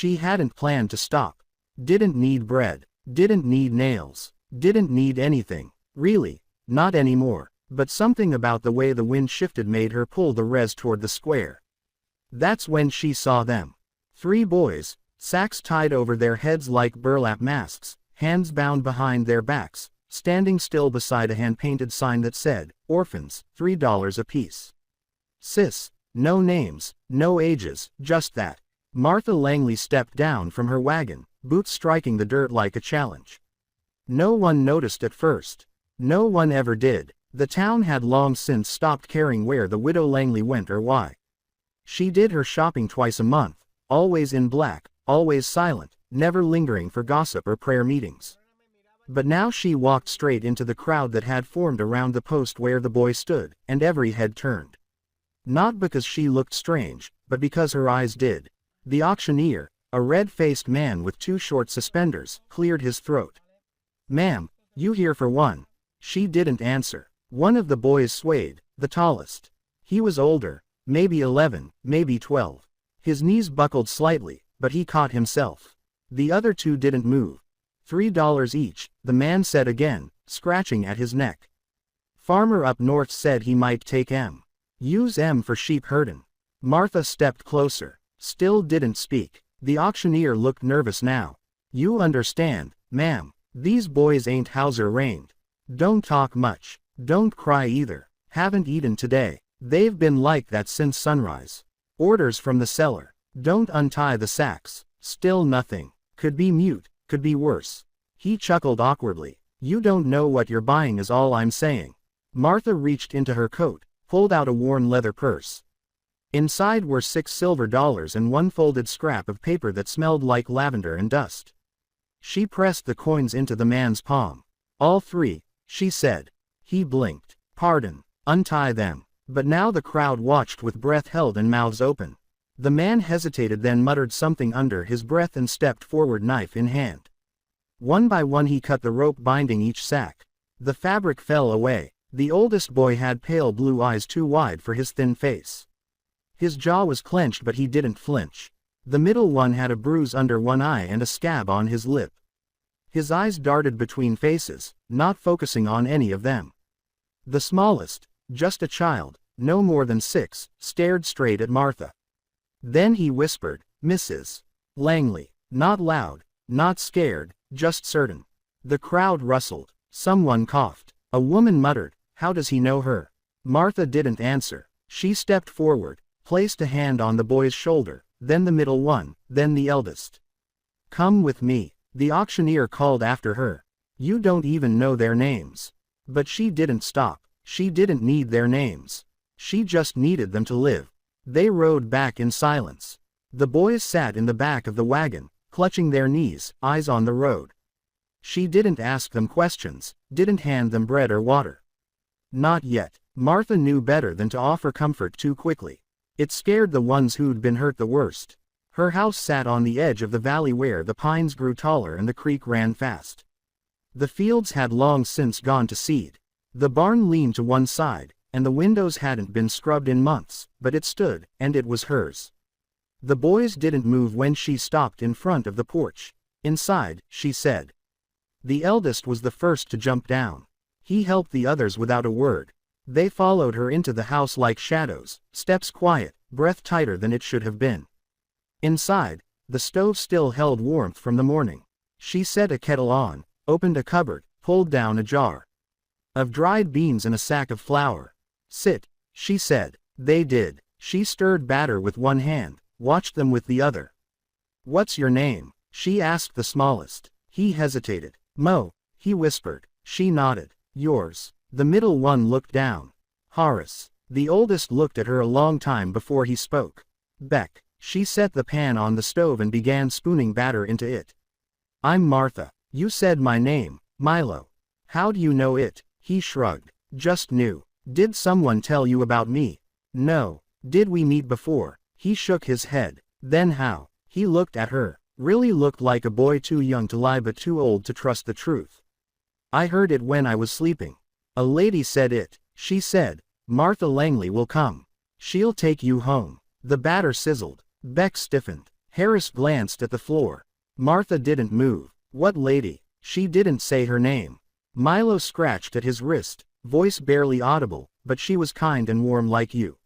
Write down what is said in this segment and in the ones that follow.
She hadn't planned to stop. Didn't need bread. Didn't need nails. Didn't need anything. Really. Not anymore. But something about the way the wind shifted made her pull the res toward the square. That's when she saw them. 3 boys, sacks tied over their heads like burlap masks, hands bound behind their backs, standing still beside a hand-painted sign that said, "Orphans, $3 apiece." Sis. No names, no ages, just that. Martha Langley stepped down from her wagon, boots striking the dirt like a challenge. No one noticed at first. No one ever did. The town had long since stopped caring where the widow Langley went or why. She did her shopping twice a month, always in black, always silent, never lingering for gossip or prayer meetings. But now she walked straight into the crowd that had formed around the post where the boy stood, and every head turned. Not because she looked strange, but because her eyes did. The auctioneer, a red-faced man with 2 short suspenders, cleared his throat. "Ma'am, you here for one?" She didn't answer. One of the boys swayed, the tallest. He was older, maybe 11, maybe 12. His knees buckled slightly, but he caught himself. The other 2 didn't move. $3 each, the man said again, scratching at his neck. Farmer up north said he might take M. Use M for sheep herdin'. Martha stepped closer. Still didn't speak. The auctioneer looked nervous now. "You understand, ma'am, these boys ain't Hauser-rained. Don't talk much. Don't cry either. Haven't eaten today. They've been like that since sunrise. Orders from the cellar. Don't untie the sacks." Still nothing. Could be mute, could be worse. He chuckled awkwardly. "You don't know what you're buying is all I'm saying." Martha reached into her coat, pulled out a worn leather purse. Inside were $6 and 1 folded scrap of paper that smelled like lavender and dust. She pressed the coins into the man's palm. "All 3, she said. He blinked. "Pardon. Untie them." But now the crowd watched with breath held and mouths open. The man hesitated, then muttered something under his breath and stepped forward, knife in hand. One by one he cut the rope binding each sack. The fabric fell away. The oldest boy had pale blue eyes too wide for his thin face. His jaw was clenched, but he didn't flinch. The middle one had a bruise under one eye and a scab on his lip. His eyes darted between faces, not focusing on any of them. The smallest, just a child, no more than 6, stared straight at Martha. Then he whispered, "Mrs. Langley." Not loud, not scared, just certain. The crowd rustled. Someone coughed. A woman muttered, "How does he know her?" Martha didn't answer. She stepped forward, placed a hand on the boy's shoulder, then the middle one, then the eldest. "Come with me," the auctioneer called after her. "You don't even know their names." But she didn't stop. She didn't need their names. She just needed them to live. They rode back in silence. The boys sat in the back of the wagon, clutching their knees, eyes on the road. She didn't ask them questions, didn't hand them bread or water. Not yet. Martha knew better than to offer comfort too quickly. It scared the ones who'd been hurt the worst. Her house sat on the edge of the valley where the pines grew taller and the creek ran fast. The fields had long since gone to seed. The barn leaned to one side, and the windows hadn't been scrubbed in months, but it stood, and it was hers. The boys didn't move when she stopped in front of the porch. "Inside," she said. The eldest was the first to jump down. He helped the others without a word. They followed her into the house like shadows, steps quiet, breath tighter than it should have been. Inside, the stove still held warmth from the morning. She set a kettle on, opened a cupboard, pulled down a jar of dried beans and a sack of flour. "Sit," she said. They did. She stirred batter with one hand, watched them with the other. "What's your name?" she asked the smallest. He hesitated. "Mo," he whispered. She nodded. "Yours?" The middle one looked down. "Horace." The oldest looked at her a long time before he spoke. "Beck." She set the pan on the stove and began spooning batter into it. "I'm Martha. You said my name, Milo. How do you know it?" He shrugged. "Just knew." "Did someone tell you about me?" "No." "Did we meet before?" He shook his head. "Then how?" He looked at her. Really looked like a boy too young to lie but too old to trust the truth. "I heard it when I was sleeping. A lady said it." She said, "Martha Langley will come. She'll take you home." The batter sizzled. Beck stiffened. Harris glanced at the floor. Martha didn't move. What lady? She didn't say her name. Milo scratched at his wrist, voice barely audible, but she was kind and warm like you.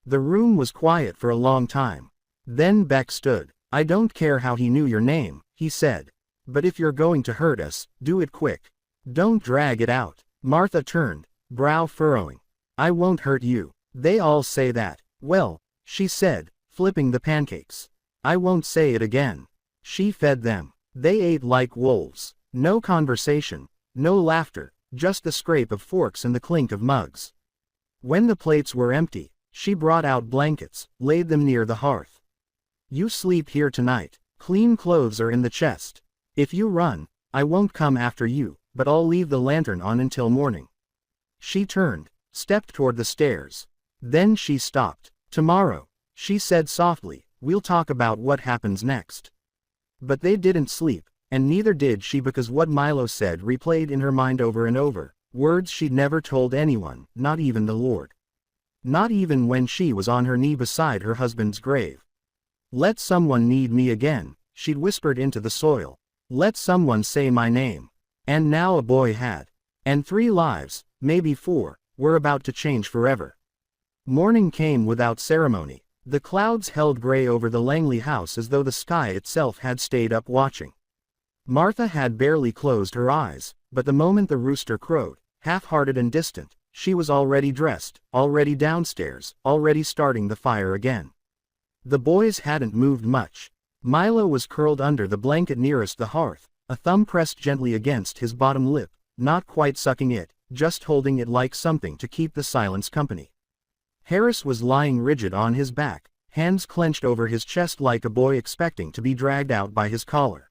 The room was quiet for a long time. Then Beck stood. I don't care how he knew your name, he said. But if you're going to hurt us, do it quick. Don't drag it out. Martha turned, brow furrowing. I won't hurt you. They all say that. Well, she said, flipping the pancakes. I won't say it again. She fed them. They ate like wolves. No conversation, no laughter, just the scrape of forks and the clink of mugs. When the plates were empty, she brought out blankets, laid them near the hearth. You sleep here tonight. Clean clothes are in the chest. If you run, I won't come after you, but I'll leave the lantern on until morning. She turned, stepped toward the stairs. Then she stopped. Tomorrow, she said softly, we'll talk about what happens next. But they didn't sleep, and neither did she, because what Milo said replayed in her mind over and over, words she'd never told anyone, not even the Lord. Not even when she was on her knee beside her husband's grave. Let someone need me again, she'd whispered into the soil. Let someone say my name. And now a boy had. And 3 lives, maybe 4, were about to change forever. Morning came without ceremony. The clouds held gray over the Langley house as though the sky itself had stayed up watching. Martha had barely closed her eyes, but the moment the rooster crowed, half-hearted and distant, she was already dressed, already downstairs, already starting the fire again. The boys hadn't moved much. Milo was curled under the blanket nearest the hearth, a thumb pressed gently against his bottom lip, not quite sucking it, just holding it like something to keep the silence company. Harris was lying rigid on his back, hands clenched over his chest like a boy expecting to be dragged out by his collar.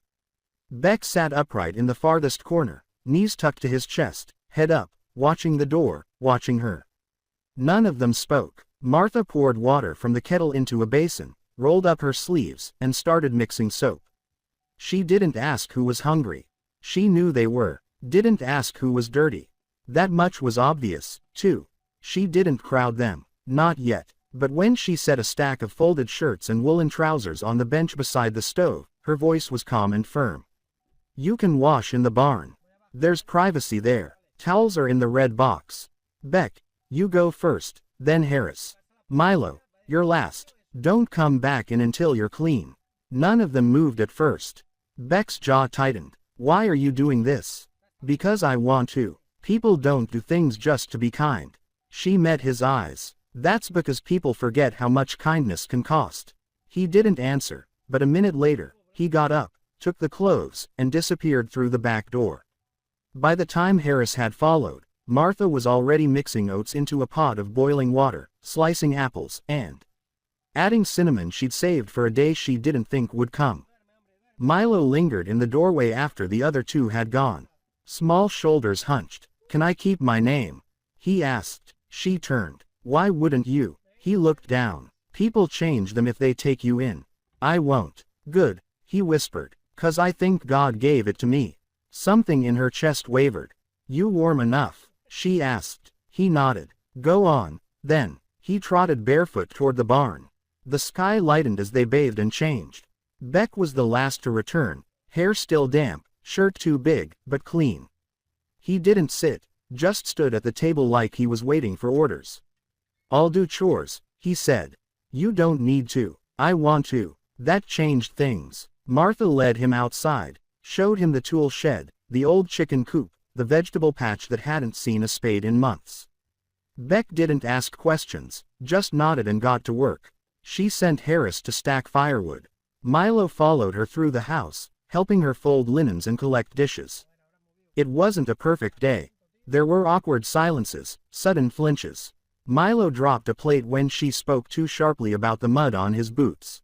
Beck sat upright in the farthest corner, knees tucked to his chest, head up, watching the door, watching her. None of them spoke. Martha poured water from the kettle into a basin, rolled up her sleeves, and started mixing soap. She didn't ask who was hungry. She knew they were. Didn't ask who was dirty. That much was obvious, too. She didn't crowd them. Not yet. But when she set a stack of folded shirts and woolen trousers on the bench beside the stove, her voice was calm and firm. You can wash in the barn. There's privacy there. Towels are in the red box. Beck, you go first, then Harris. Milo, you're last. Don't come back in until you're clean. None of them moved at first. Beck's jaw tightened. Why are you doing this? Because I want to. People don't do things just to be kind. She met his eyes. That's because people forget how much kindness can cost. He didn't answer, but a minute later, he got up, took the clothes, and disappeared through the back door. By the time Harris had followed, Martha was already mixing oats into a pot of boiling water, slicing apples, and adding cinnamon she'd saved for a day she didn't think would come. Milo lingered in the doorway after the other 2 had gone. Small shoulders hunched. Can I keep my name? He asked. She turned. Why wouldn't you? He looked down. People change them if they take you in. I won't. Good, he whispered. 'Cause I think God gave it to me. Something in her chest wavered. You warm enough? She asked. He nodded. Go on, then. He trotted barefoot toward the barn. The sky lightened as they bathed and changed. Beck was the last to return, hair still damp, shirt too big, but clean. He didn't sit, just stood at the table like he was waiting for orders. I'll do chores, he said. You don't need to. I want to. That changed things. Martha led him outside, showed him the tool shed, the old chicken coop, the vegetable patch that hadn't seen a spade in months. Beck didn't ask questions, just nodded and got to work. She sent Harris to stack firewood. Milo followed her through the house, helping her fold linens and collect dishes. It wasn't a perfect day. There were awkward silences, sudden flinches. Milo dropped a plate when she spoke too sharply about the mud on his boots.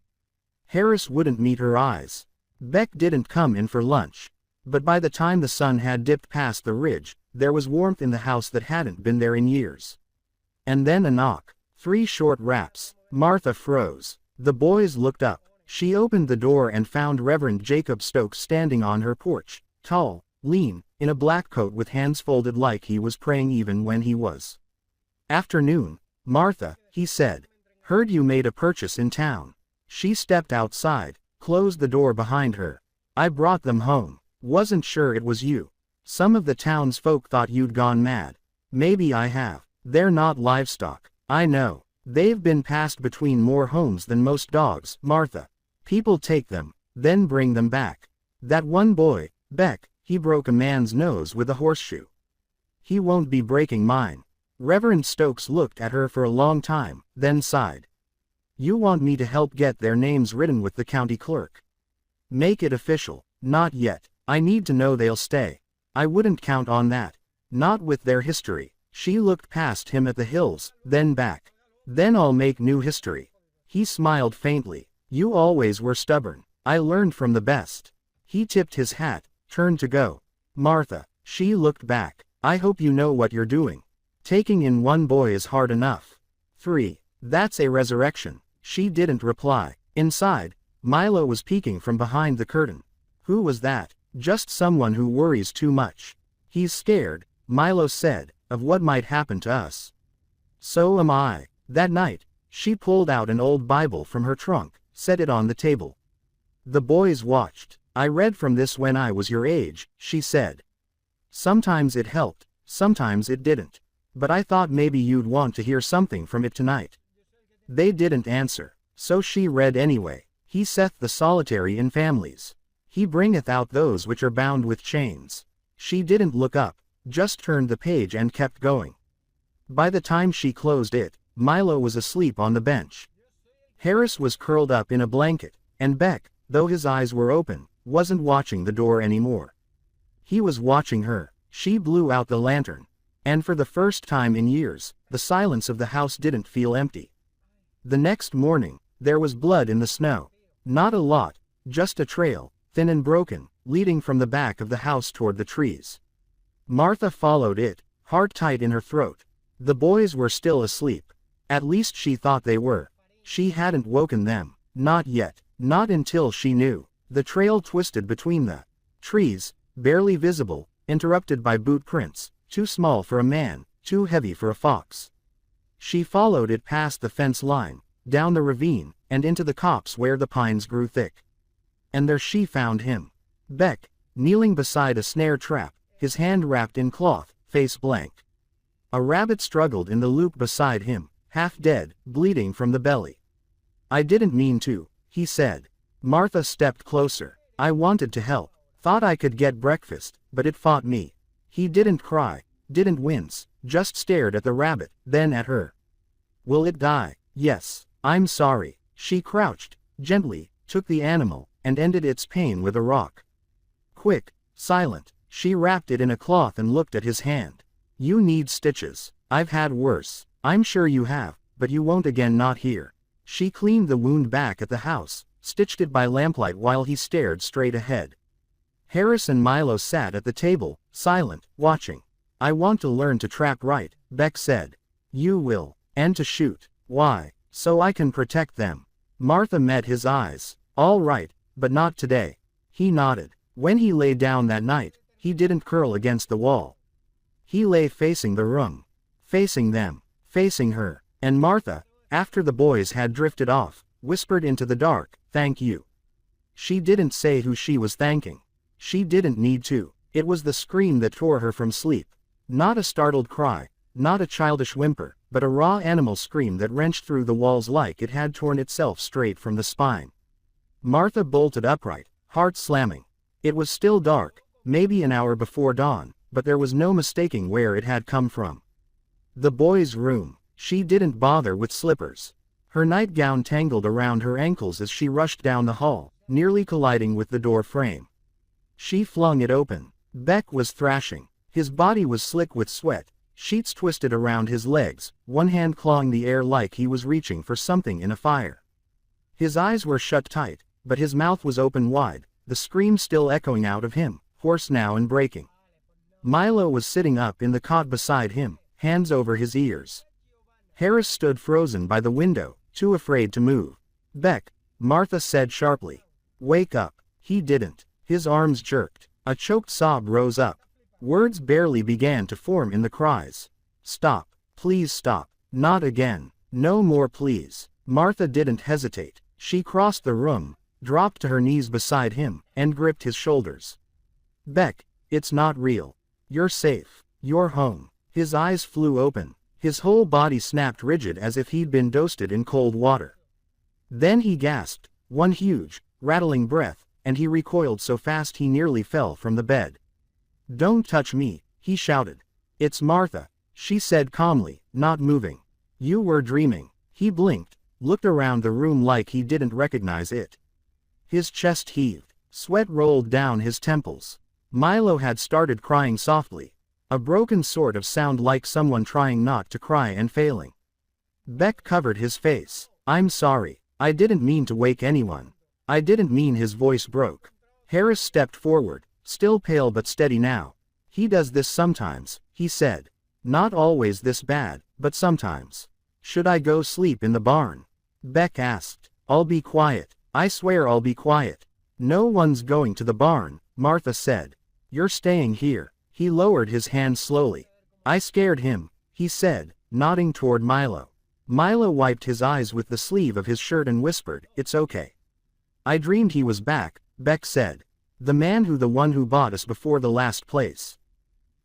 Harris wouldn't meet her eyes. Beck didn't come in for lunch. But by the time the sun had dipped past the ridge, there was warmth in the house that hadn't been there in years. And then a knock. 3 short raps. Martha froze. The boys looked up. She opened the door and found Reverend Jacob Stokes standing on her porch, tall, lean, in a black coat with hands folded like he was praying even when he was. Afternoon, Martha, he said. Heard you made a purchase in town. She stepped outside, closed the door behind her. I brought them home. Wasn't sure it was you. Some of the townsfolk thought you'd gone mad. Maybe I have. They're not livestock. I know. They've been passed between more homes than most dogs, Martha. People take them, then bring them back. That one boy, Beck, he broke a man's nose with a horseshoe. He won't be breaking mine. Reverend Stokes looked at her for a long time, then sighed. You want me to help get their names written with the county clerk? Make it official. Not yet. I need to know they'll stay. I wouldn't count on that. Not with their history. She looked past him at the hills, then back. Then I'll make new history. He smiled faintly. You always were stubborn. I learned from the best. He tipped his hat, turned to go. Martha. She looked back. I hope you know what you're doing. Taking in one boy is hard enough. 3. That's a resurrection. She didn't reply. Inside, Milo was peeking from behind the curtain. Who was that? Just someone who worries too much. He's scared, Milo said, of what might happen to us. So am I. That night, she pulled out an old Bible from her trunk, set it on the table. The boys watched. I read from this when I was your age, she said. Sometimes it helped, sometimes it didn't. But I thought maybe you'd want to hear something from it tonight. They didn't answer, so she read anyway. He saith the solitary in families. He bringeth out those which are bound with chains. She didn't look up, just turned the page and kept going. By the time she closed it, Milo was asleep on the bench. Harris was curled up in a blanket, and Beck, though his eyes were open, wasn't watching the door anymore. He was watching her. She blew out the lantern. And for the first time in years, the silence of the house didn't feel empty. The next morning, there was blood in the snow. Not a lot, just a trail, thin and broken, leading from the back of the house toward the trees. Martha followed it, heart tight in her throat. The boys were still asleep. At least she thought they were. She hadn't woken them. Not yet. Not until she knew. The trail twisted between the trees, barely visible, interrupted by boot prints, too small for a man, too heavy for a fox. She followed it past the fence line, down the ravine, and into the copse where the pines grew thick. And there she found him. Beck, kneeling beside a snare trap, his hand wrapped in cloth, face blank. A rabbit struggled in the loop beside him, half dead, bleeding from the belly. I didn't mean to, he said. Martha stepped closer. I wanted to help. Thought I could get breakfast, but it fought me. He didn't cry, didn't wince, just stared at the rabbit, then at her. Will it die? Yes. I'm sorry. She crouched, gently, took the animal, and ended its pain with a rock. Quick, silent, she wrapped it in a cloth and looked at his hand. You need stitches. I've had worse. I'm sure you have, but you won't again, not here. She cleaned the wound back at the house, stitched it by lamplight while he stared straight ahead. Harris and Milo sat at the table, silent, watching. I want to learn to trap right, Beck said. You will. And to shoot. Why? So I can protect them. Martha met his eyes. All right, but not today. He nodded. When he lay down that night, he didn't curl against the wall. He lay facing the room. Facing them. Facing her. And Martha, after the boys had drifted off, whispered into the dark, "Thank you." She didn't say who she was thanking. She didn't need to. It was the scream that tore her from sleep. Not a startled cry, not a childish whimper, but a raw animal scream that wrenched through the walls like it had torn itself straight from the spine. Martha bolted upright, heart slamming. It was still dark, maybe an hour before dawn, but there was no mistaking where it had come from. The boys' room. She didn't bother with slippers. Her nightgown tangled around her ankles as she rushed down the hall, nearly colliding with the door frame. She flung it open. Beck was thrashing. His body was slick with sweat, sheets twisted around his legs, one hand clawing the air like he was reaching for something in a fire. His eyes were shut tight, but his mouth was open wide, the scream still echoing out of him, hoarse now and breaking. Milo was sitting up in the cot beside him, hands over his ears. Harris stood frozen by the window, too afraid to move. Beck, Martha said sharply. Wake up. He didn't. His arms jerked. A choked sob rose up. Words barely began to form in the cries. Stop. Please stop. Not again. No more please. Martha didn't hesitate. She crossed the room, dropped to her knees beside him, and gripped his shoulders. "Beck, it's not real. You're safe. You're home." His eyes flew open. His whole body snapped rigid as if he'd been doused in cold water. Then he gasped, one huge, rattling breath, and he recoiled so fast he nearly fell from the bed. "Don't touch me," he shouted. "It's Martha," she said calmly, not moving. "You were dreaming." He blinked, looked around the room like he didn't recognize it. His chest heaved. Sweat rolled down his temples. Milo had started crying softly. A broken sort of sound like someone trying not to cry and failing. Beck covered his face. "I'm sorry. I didn't mean to wake anyone. I didn't mean." His voice broke. Harris stepped forward, still pale but steady now. "He does this sometimes," he said. "Not always this bad, but sometimes." "Should I go sleep in the barn?" Beck asked. "I'll be quiet. I swear I'll be quiet." "No one's going to the barn," Martha said. "You're staying here." He lowered his hand slowly. "I scared him," he said, nodding toward Milo. Milo wiped his eyes with the sleeve of his shirt and whispered, "It's okay." "I dreamed he was back," Beck said. "The man the one who bought us before the last place.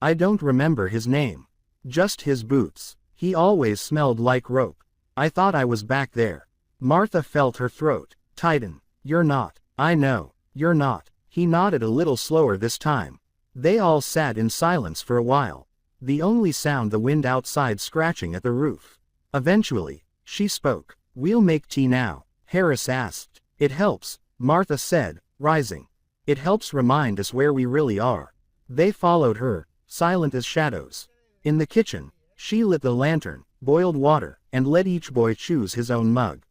I don't remember his name. Just his boots. He always smelled like rope. I thought I was back there." Martha felt her throat tighten. "You're not." "I know. You're not." He nodded a little slower this time. They all sat in silence for a while. The only sound the wind outside scratching at the roof. Eventually, she spoke. "We'll make tea now," Harris asked. "It helps," Martha said, rising. "It helps remind us where we really are." They followed her, silent as shadows. In the kitchen, she lit the lantern, boiled water, and let each boy choose his own mug.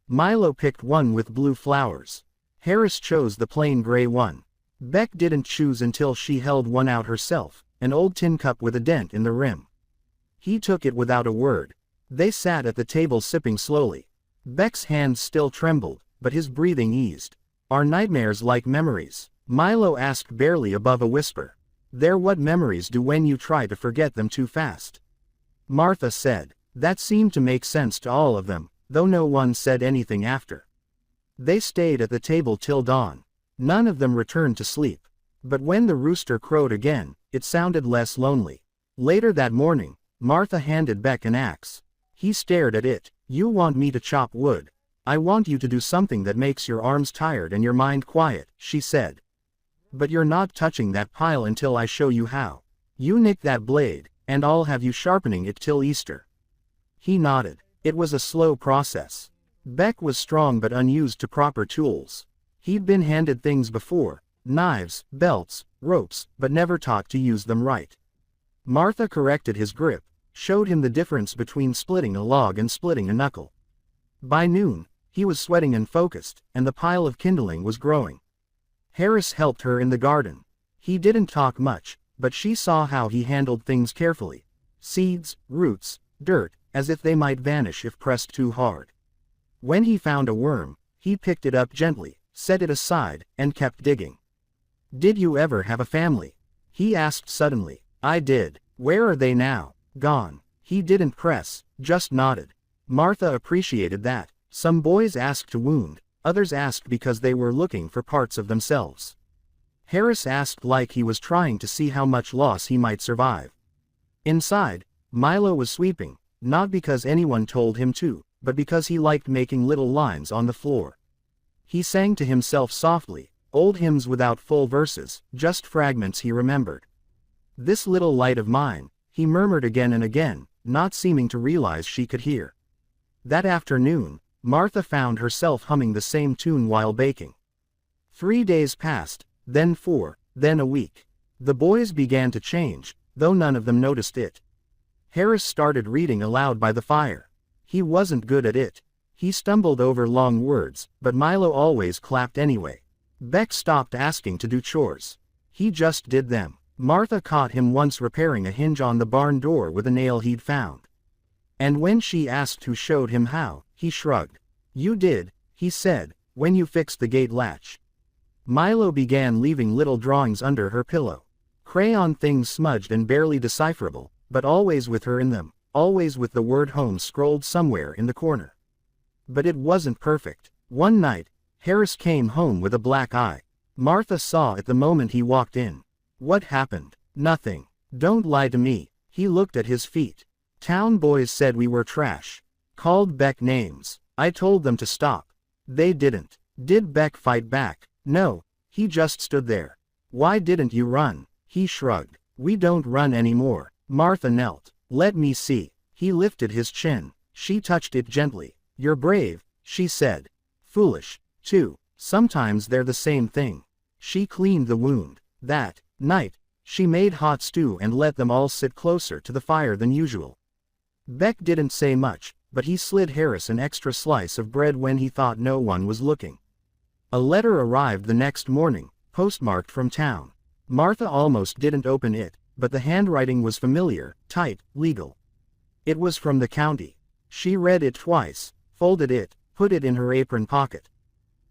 Milo picked one with blue flowers. Harris chose the plain gray one. Beck didn't choose until she held one out herself, an old tin cup with a dent in the rim. He took it without a word. They sat at the table sipping slowly. Beck's hands still trembled, but his breathing eased. "Are nightmares like memories?" Milo asked barely above a whisper. "They're what memories do when you try to forget them too fast," Martha said. That seemed to make sense to all of them, though no one said anything after. They stayed at the table till dawn. None of them returned to sleep. But when the rooster crowed again, it sounded less lonely. Later that morning, Martha handed Beck an axe. He stared at it. "You want me to chop wood? I want you to do something that makes your arms tired and your mind quiet," she said. "But you're not touching that pile until I show you how. You nick that blade, and I'll have you sharpening it till Easter." He nodded. It was a slow process. Beck was strong but unused to proper tools. He'd been handed things before, knives, belts, ropes, but never taught to use them right. Martha corrected his grip, showed him the difference between splitting a log and splitting a knuckle. By noon, he was sweating and focused, and the pile of kindling was growing. Harris helped her in the garden. He didn't talk much, but she saw how he handled things carefully. Seeds, roots, dirt, as if they might vanish if pressed too hard. When he found a worm, he picked it up gently, set it aside, and kept digging. "Did you ever have a family?" he asked suddenly. "I did." "Where are they now?" "Gone." He didn't press, just nodded. Martha appreciated that. Some boys asked to wound, others asked because they were looking for parts of themselves. Harris asked like he was trying to see how much loss he might survive. Inside, Milo was sweeping, not because anyone told him to, but because he liked making little lines on the floor. He sang to himself softly, old hymns without full verses, just fragments he remembered. "This little light of mine," he murmured again and again, not seeming to realize she could hear. That afternoon, Martha found herself humming the same tune while baking. 3 days passed, then 4, then a week. The boys began to change, though none of them noticed it. Harris started reading aloud by the fire. He wasn't good at it. He stumbled over long words, but Milo always clapped anyway. Beck stopped asking to do chores. He just did them. Martha caught him once repairing a hinge on the barn door with a nail he'd found. And when she asked who showed him how, he shrugged. "You did," he said, "when you fixed the gate latch." Milo began leaving little drawings under her pillow. Crayon things smudged and barely decipherable, but always with her in them, always with the word home scrolled somewhere in the corner. But it wasn't perfect. One night, Harris came home with a black eye. Martha saw it the moment he walked in. What happened? Nothing. Don't lie to me. He looked at his feet. Town boys said we were trash. Called Beck names. I told them to stop. They didn't. Did Beck fight back? No. He just stood there. Why didn't you run? He shrugged. We don't run anymore. Martha knelt. Let me see. He lifted his chin. She touched it gently. You're brave, she said. Foolish, too. Sometimes they're the same thing. She cleaned the wound. That night, she made hot stew and let them all sit closer to the fire than usual. Beck didn't say much, but he slid Harris an extra slice of bread when he thought no one was looking. A letter arrived the next morning, postmarked from town. Martha almost didn't open it, but the handwriting was familiar, tight, legal. It was from the county. She read it twice, folded it, put it in her apron pocket.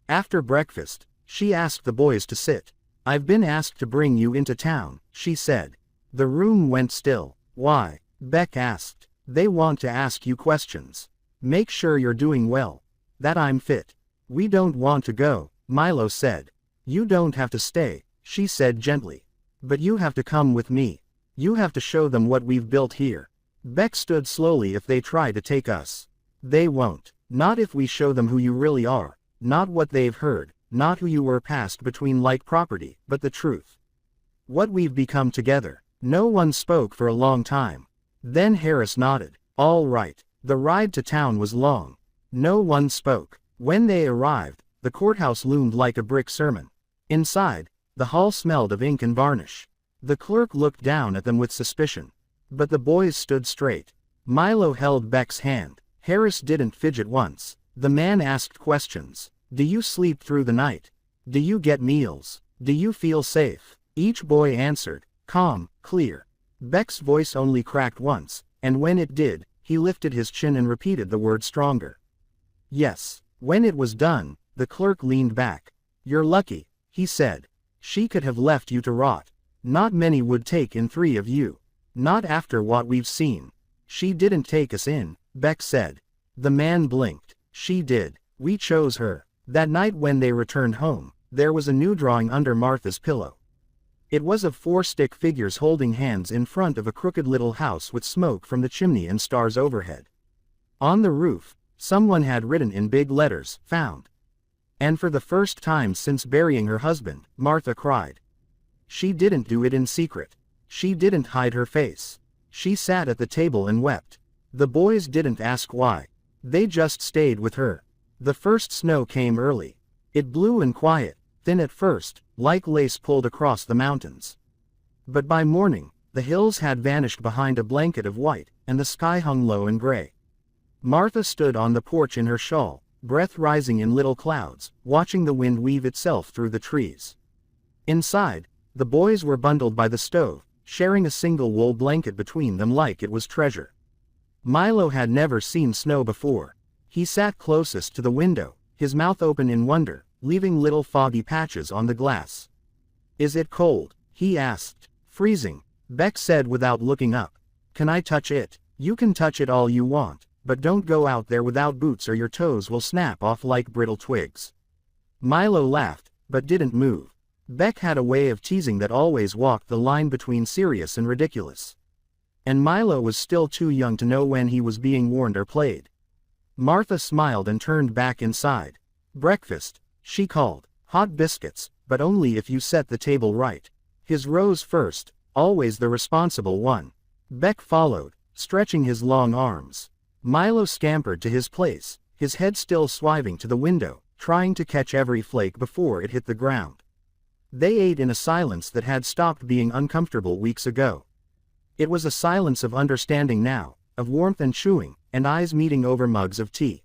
After breakfast, she asked the boys to sit. I've been asked to bring you into town, she said. The room went still. Why? Beck asked. They want to ask you questions. Make sure you're doing well. That I'm fit. We don't want to go, Milo said. You don't have to stay, she said gently. But you have to come with me. You have to show them what we've built here. Beck stood slowly. If they try to take us. They won't. Not if we show them who you really are. Not what they've heard. Not who you were passed between like property, but the truth. What we've become together. No one spoke for a long time. Then Harris nodded. All right. The ride to town was long. No one spoke. When they arrived, the courthouse loomed like a brick sermon. Inside, the hall smelled of ink and varnish. The clerk looked down at them with suspicion. But the boys stood straight. Milo held Beck's hand. Harris didn't fidget once. The man asked questions. Do you sleep through the night? Do you get meals? Do you feel safe? Each boy answered, calm, clear. Beck's voice only cracked once, and when it did, he lifted his chin and repeated the word stronger. Yes. When it was done, the clerk leaned back. You're lucky, he said. She could have left you to rot. Not many would take in 3 of you. Not after what we've seen. She didn't take us in, Beck said. The man blinked. She did. We chose her. That night when they returned home, there was a new drawing under Martha's pillow. It was of 4 stick figures holding hands in front of a crooked little house with smoke from the chimney and stars overhead. On the roof, someone had written in big letters, found. And for the first time since burying her husband, Martha cried. She didn't do it in secret. She didn't hide her face. She sat at the table and wept. The boys didn't ask why. They just stayed with her. The first snow came early. It blew and quiet, thin at first, like lace pulled across the mountains. But by morning, the hills had vanished behind a blanket of white, and the sky hung low and gray. Martha stood on the porch in her shawl, breath rising in little clouds, watching the wind weave itself through the trees. Inside, the boys were bundled by the stove, sharing a single wool blanket between them like it was treasure. Milo had never seen snow before. He sat closest to the window, his mouth open in wonder, leaving little foggy patches on the glass. Is it cold? He asked. Freezing, Beck said without looking up. Can I touch it? You can touch it all you want, but don't go out there without boots or your toes will snap off like brittle twigs. Milo laughed, but didn't move. Beck had a way of teasing that always walked the line between serious and ridiculous. And Milo was still too young to know when he was being warned or played. Martha smiled and turned back inside. Breakfast, she called. Hot biscuits, but only if you set the table right. His rose first, always the responsible one. Beck followed, stretching his long arms. Milo scampered to his place, his head still swiving to the window, trying to catch every flake before it hit the ground. They ate in a silence that had stopped being uncomfortable weeks ago. It was a silence of understanding now, of warmth and chewing, and eyes meeting over mugs of tea.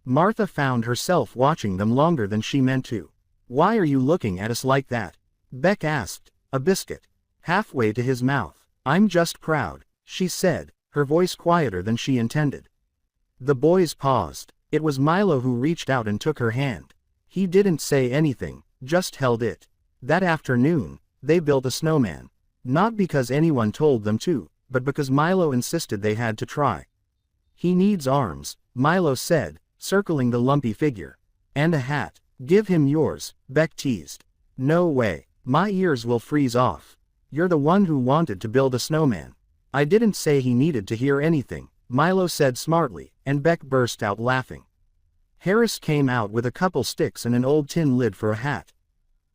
Martha found herself watching them longer than she meant to. Why are you looking at us like that? Beck asked. A biscuit. Halfway to his mouth. I'm just proud, she said, her voice quieter than she intended. The boys paused. It was Milo who reached out and took her hand. He didn't say anything, just held it. That afternoon, they built a snowman. Not because anyone told them to, but because Milo insisted they had to try. He needs arms, Milo said, circling the lumpy figure. And a hat. Give him yours, Beck teased. No way. My ears will freeze off. You're the one who wanted to build a snowman. I didn't say he needed to hear anything, Milo said smartly, and Beck burst out laughing. Harris came out with a couple sticks and an old tin lid for a hat.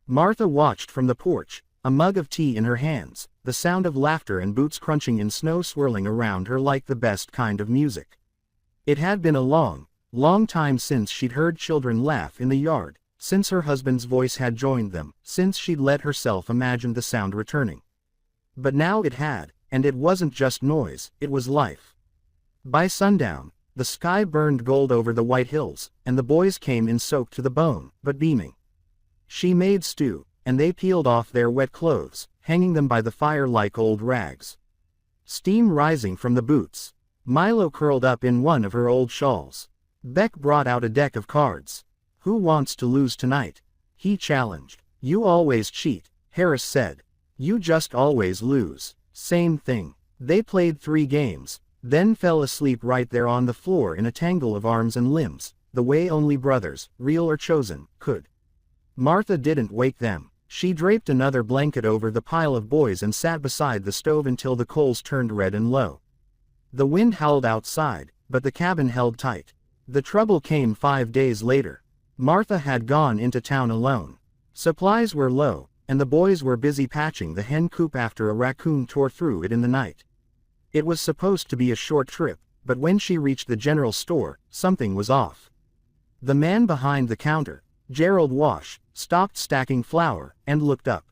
Martha watched from the porch, a mug of tea in her hands, the sound of laughter and boots crunching in snow swirling around her like the best kind of music. It had been a long, long time since she'd heard children laugh in the yard, since her husband's voice had joined them, since she'd let herself imagine the sound returning. But now it had, and it wasn't just noise, it was life. By sundown, the sky burned gold over the white hills, and the boys came in soaked to the bone, but beaming. She made stew, and they peeled off their wet clothes, hanging them by the fire like old rags. Steam rising from the boots. Milo curled up in one of her old shawls. Beck brought out a deck of cards. Who wants to lose tonight? He challenged. You always cheat, Harris said. You just always lose. Same thing. They played 3 games, then fell asleep right there on the floor in a tangle of arms and limbs, the way only brothers, real or chosen, could. Martha didn't wake them. She draped another blanket over the pile of boys and sat beside the stove until the coals turned red and low. The wind howled outside, but the cabin held tight. The trouble came 5 days later. Martha had gone into town alone. Supplies were low, and the boys were busy patching the hen coop after a raccoon tore through it in the night. It was supposed to be a short trip, but when she reached the general store, something was off. The man behind the counter, Gerald Wash, stopped stacking flour, and looked up.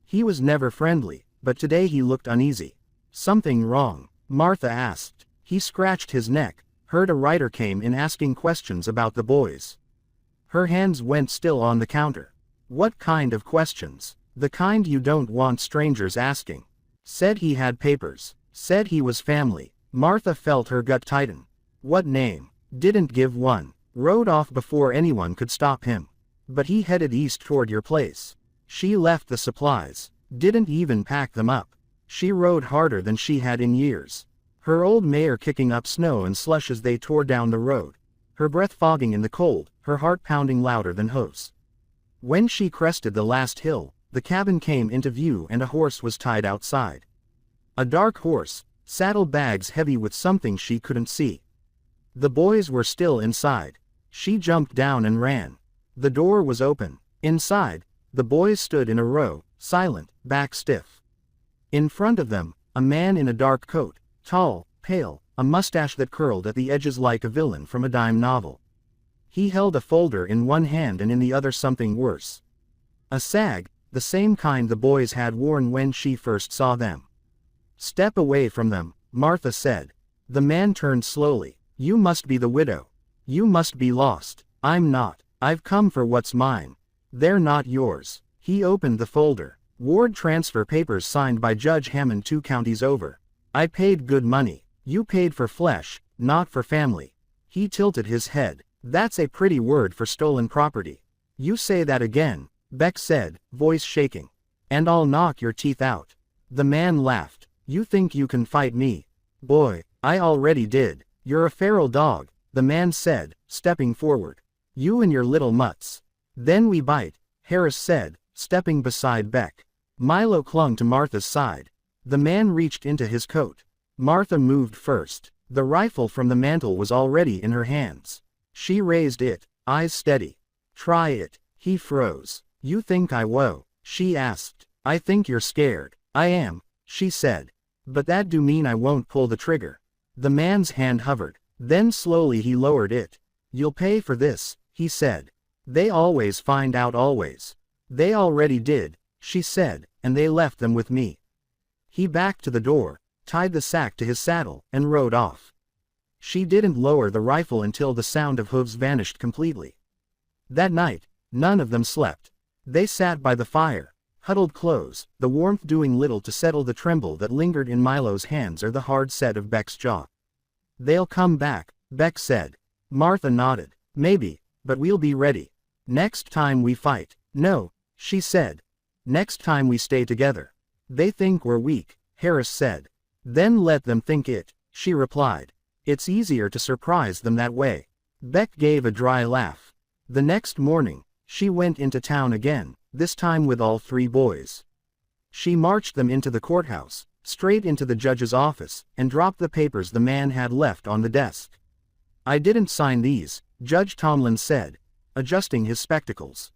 He was never friendly, but today he looked uneasy. Something wrong? Martha asked. He scratched his neck, heard a writer came in asking questions about the boys. Her hands went still on the counter. What kind of questions? The kind you don't want strangers asking. Said he had papers. Said he was family. Martha felt her gut tighten. What name? Didn't give one. Rode off before anyone could stop him. But he headed east toward your place. She left the supplies. Didn't even pack them up. She rode harder than she had in years. Her old mare kicking up snow and slush as they tore down the road. Her breath fogging in the cold, her heart pounding louder than hoofs. When she crested the last hill, the cabin came into view and a horse was tied outside. A dark horse, saddlebags heavy with something she couldn't see. The boys were still inside. She jumped down and ran. The door was open. Inside, the boys stood in a row, silent, back stiff. In front of them, a man in a dark coat, tall, pale, a mustache that curled at the edges like a villain from a dime novel. He held a folder in one hand and in the other something worse. A sag, the same kind the boys had worn when she first saw them. Step away from them, Martha said. The man turned slowly. You must be the widow. You must be lost. I'm not. I've come for what's mine. They're not yours. He opened the folder. Ward transfer papers signed by Judge Hammond 2 counties over. I paid good money. You paid for flesh, not for family. He tilted his head. That's a pretty word for stolen property. You say that again, Beck said, voice shaking. And I'll knock your teeth out. The man laughed. You think you can fight me? Boy, I already did. You're a feral dog, the man said, stepping forward. You and your little mutts. Then we bite, Harris said, stepping beside Beck. Milo clung to Martha's side. The man reached into his coat. Martha moved first. The rifle from the mantel was already in her hands. She raised it, eyes steady. Try it. He froze. You think I won't? She asked. I think you're scared. I am, she said. But that do mean I won't pull the trigger. The man's hand hovered. Then slowly he lowered it. You'll pay for this, he said. They always find out always. They already did, she said, and they left them with me. He backed to the door, tied the sack to his saddle, and rode off. She didn't lower the rifle until the sound of hooves vanished completely. That night, none of them slept. They sat by the fire, huddled close, the warmth doing little to settle the tremble that lingered in Milo's hands or the hard set of Beck's jaw. They'll come back, Beck said. Martha nodded. Maybe, but we'll be ready. Next time we fight. No, she said. Next time we stay together. They think we're weak, Harris said. Then let them think it, she replied. It's easier to surprise them that way. Beck gave a dry laugh. The next morning, She went into town again, this time with all 3 boys. She marched them into the courthouse, straight into the judge's office, and dropped the papers the man had left on the desk. "I didn't sign these," Judge Tomlin said, adjusting his spectacles.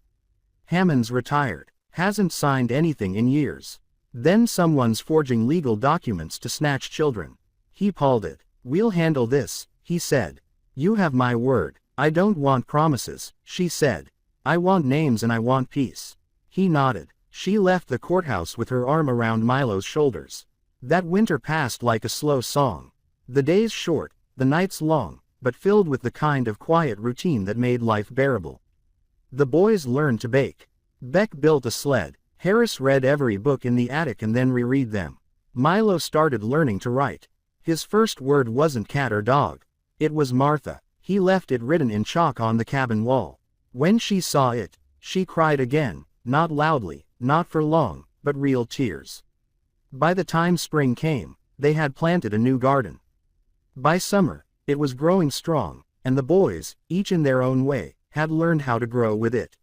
"Hammond's retired. Hasn't signed anything in years. Then someone's forging legal documents to snatch children." He palled it. "We'll handle this," he said. "You have my word." "I don't want promises," she said. "I want names and I want peace." He nodded. She left the courthouse with her arm around Milo's shoulders. That winter passed like a slow song. The days short, the nights long, but filled with the kind of quiet routine that made life bearable. The boys learned to bake. Beck built a sled. Harris read every book in the attic and then reread them. Milo started learning to write. His first word wasn't cat or dog. It was Martha. He left it written in chalk on the cabin wall. When she saw it, she cried again, not loudly, not for long, but real tears. By the time spring came, they had planted a new garden. By summer, it was growing strong, and the boys, each in their own way, had learned how to grow with it.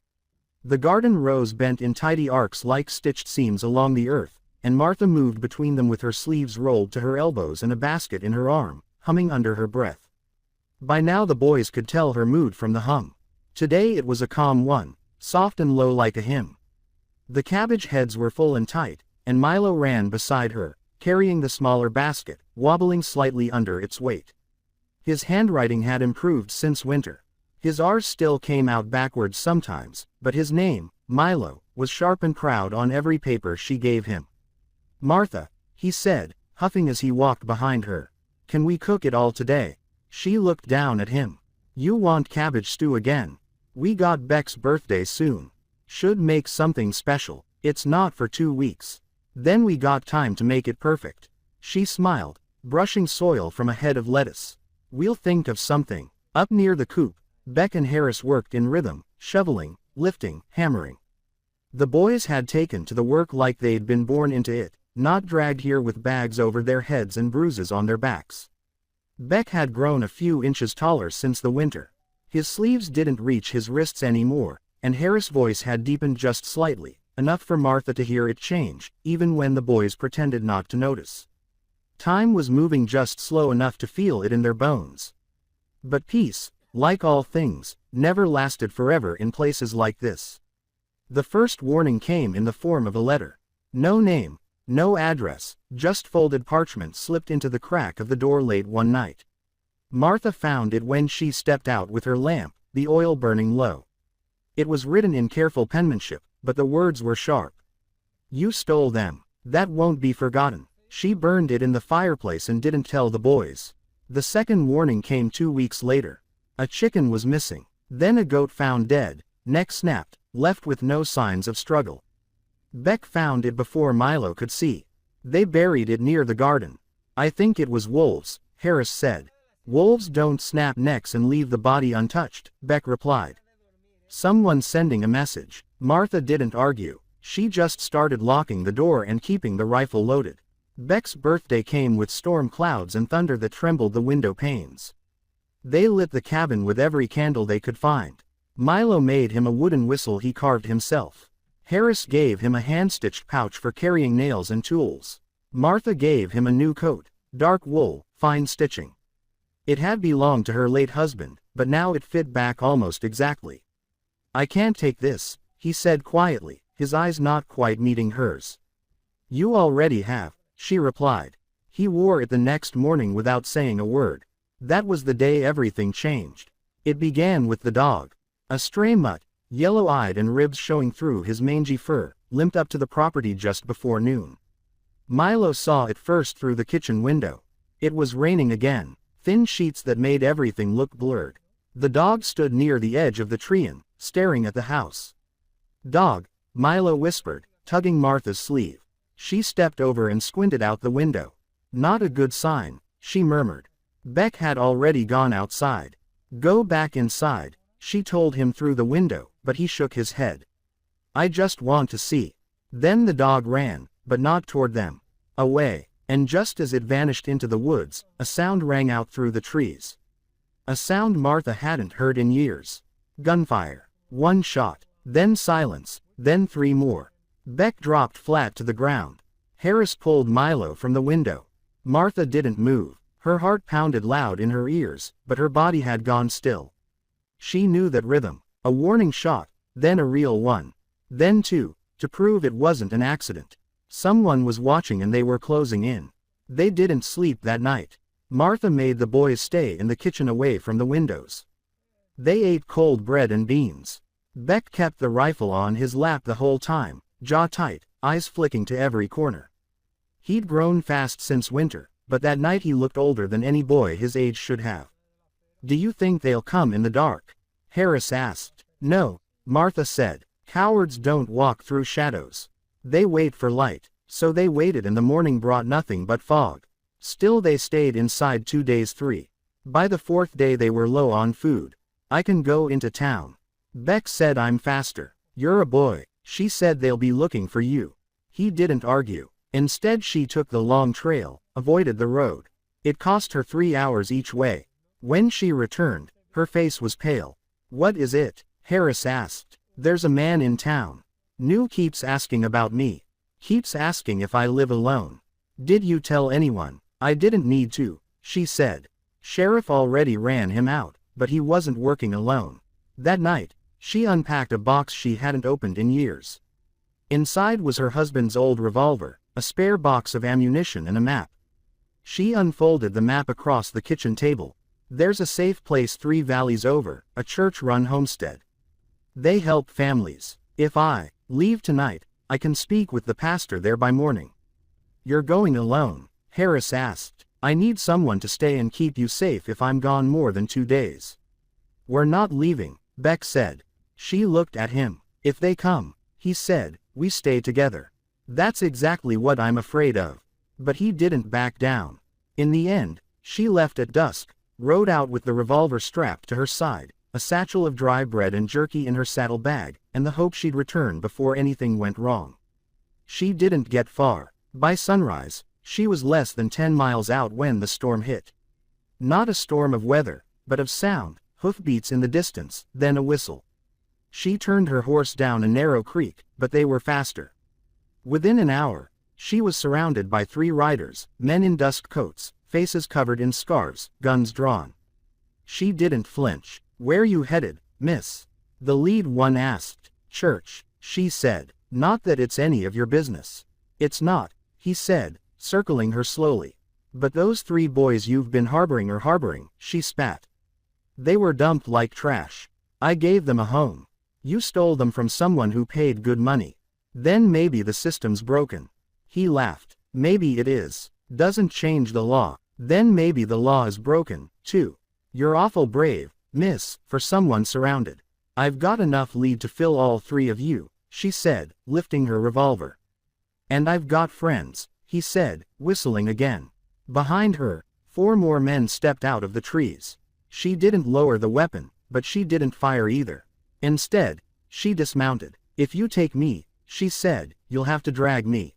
The garden rows bent in tidy arcs like stitched seams along the earth, and Martha moved between them with her sleeves rolled to her elbows and a basket in her arm, humming under her breath. By now the boys could tell her mood from the hum. Today it was a calm one, soft and low like a hymn. The cabbage heads were full and tight, and Milo ran beside her, carrying the smaller basket, wobbling slightly under its weight. His handwriting had improved since winter. His R's still came out backwards sometimes, but his name, Milo, was sharp and proud on every paper she gave him. "Martha," he said, huffing as he walked behind her. "Can we cook it all today?" She looked down at him. "You want cabbage stew again? We got Beck's birthday soon. Should make something special. It's not for 2 weeks. Then we got time to make it perfect." She smiled, brushing soil from a head of lettuce. "We'll think of something." Up near the coop, Beck and Harris worked in rhythm, shoveling, lifting, hammering. The boys had taken to the work like they'd been born into it, not dragged here with bags over their heads and bruises on their backs. Beck had grown a few inches taller since the winter. His sleeves didn't reach his wrists anymore, and Harris' voice had deepened just slightly, enough for Martha to hear it change, even when the boys pretended not to notice. Time was moving just slow enough to feel it in their bones. But peace, like all things, never lasted forever in places like this. The first warning came in the form of a letter. No name, no address, just folded parchment slipped into the crack of the door late one night. Martha found it when she stepped out with her lamp, the oil burning low. It was written in careful penmanship, but the words were sharp. "You stole them. That won't be forgotten." She burned it in the fireplace and didn't tell the boys. The second warning came 2 weeks later. A chicken was missing. Then a goat found dead, neck snapped, left with no signs of struggle. Beck found it before Milo could see. They buried it near the garden. "I think it was wolves," Harris said. "Wolves don't snap necks and leave the body untouched," Beck replied. "Someone sending a message." Martha didn't argue. She just started locking the door and keeping the rifle loaded. Beck's birthday came with storm clouds and thunder that trembled the window panes. They lit the cabin with every candle they could find. Milo made him a wooden whistle he carved himself. Harris gave him a hand-stitched pouch for carrying nails and tools. Martha gave him a new coat, dark wool, fine stitching. It had belonged to her late husband, but now it fit back almost exactly. "I can't take this," he said quietly, his eyes not quite meeting hers. "You already have," she replied. He wore it the next morning without saying a word. That was the day everything changed. It began with the dog. A stray mutt, yellow-eyed and ribs showing through his mangy fur, limped up to the property just before noon. Milo saw it first through the kitchen window. It was raining again, thin sheets that made everything look blurred. The dog stood near the edge of the tree-in, staring at the house. "Dog," Milo whispered, tugging Martha's sleeve. She stepped over and squinted out the window. "Not a good sign," she murmured. Beck had already gone outside. "Go back inside," she told him through the window, but he shook his head. "I just want to see." Then the dog ran, but not toward them. Away, and just as it vanished into the woods, a sound rang out through the trees. A sound Martha hadn't heard in years. Gunfire. One shot. Then silence, then 3 more. Beck dropped flat to the ground. Harris pulled Milo from the window. Martha didn't move. Her heart pounded loud in her ears, but her body had gone still. She knew that rhythm. A warning shot, then a real one. Then 2, to prove it wasn't an accident. Someone was watching and they were closing in. They didn't sleep that night. Martha made the boys stay in the kitchen away from the windows. They ate cold bread and beans. Beck kept the rifle on his lap the whole time, jaw tight, eyes flicking to every corner. He'd grown fast since winter, but that night he looked older than any boy his age should have. "Do you think they'll come in the dark?" Harris asked. "No," Martha said. "Cowards don't walk through shadows. They wait for light." So they waited and the morning brought nothing but fog. Still they stayed inside 2 days 3. By the 4th day they were low on food. "I can go into town." Beck said, "I'm faster." "You're a boy." She said, "They'll be looking for you." He didn't argue. Instead she took the long trail, avoided the road. It cost her 3 hours each way. When she returned, her face was pale. "What is it?" Harris asked. "There's a man in town. New keeps asking about me. Keeps asking if I live alone." "Did you tell anyone?" "I didn't need to," she said. Sheriff already ran him out, but he wasn't working alone. That night, she unpacked a box she hadn't opened in years. Inside was her husband's old revolver, a spare box of ammunition and a map. She unfolded the map across the kitchen table. "There's a safe place 3 valleys over, a church-run homestead. They help families. If I leave tonight, I can speak with the pastor there by morning." "You're going alone?" Harris asked. "I need someone to stay and keep you safe if I'm gone more than 2 days." "We're not leaving," Beck said. She looked at him. "If they come," he said, "we stay together." "That's exactly what I'm afraid of." But he didn't back down. In the end, she left at dusk, rode out with the revolver strapped to her side, a satchel of dry bread and jerky in her saddle bag, and the hope she'd return before anything went wrong. She didn't get far. By sunrise, she was less than 10 miles out when the storm hit. Not a storm of weather, but of sound, hoofbeats in the distance, then a whistle. She turned her horse down a narrow creek, but they were faster. Within an hour, she was surrounded by 3 riders, men in dust coats, faces covered in scarves, guns drawn. She didn't flinch. "Where you headed, miss?" The lead one asked. "Church," she said. "Not that it's any of your business." "It's not," he said, circling her slowly. "But those 3 boys you've been harboring," she spat. "They were dumped like trash. I gave them a home. You stole them from someone who paid good money. Then maybe the system's broken." He laughed. "Maybe it is. Doesn't change the law. Then maybe the law is broken, too. You're awful brave, miss, for someone surrounded. I've got enough lead to fill all 3 of you," she said, lifting her revolver. "And I've got friends," he said, whistling again. Behind her, 4 more men stepped out of the trees. She didn't lower the weapon, but she didn't fire either. Instead, she dismounted. "If you take me," she said, "you'll have to drag me.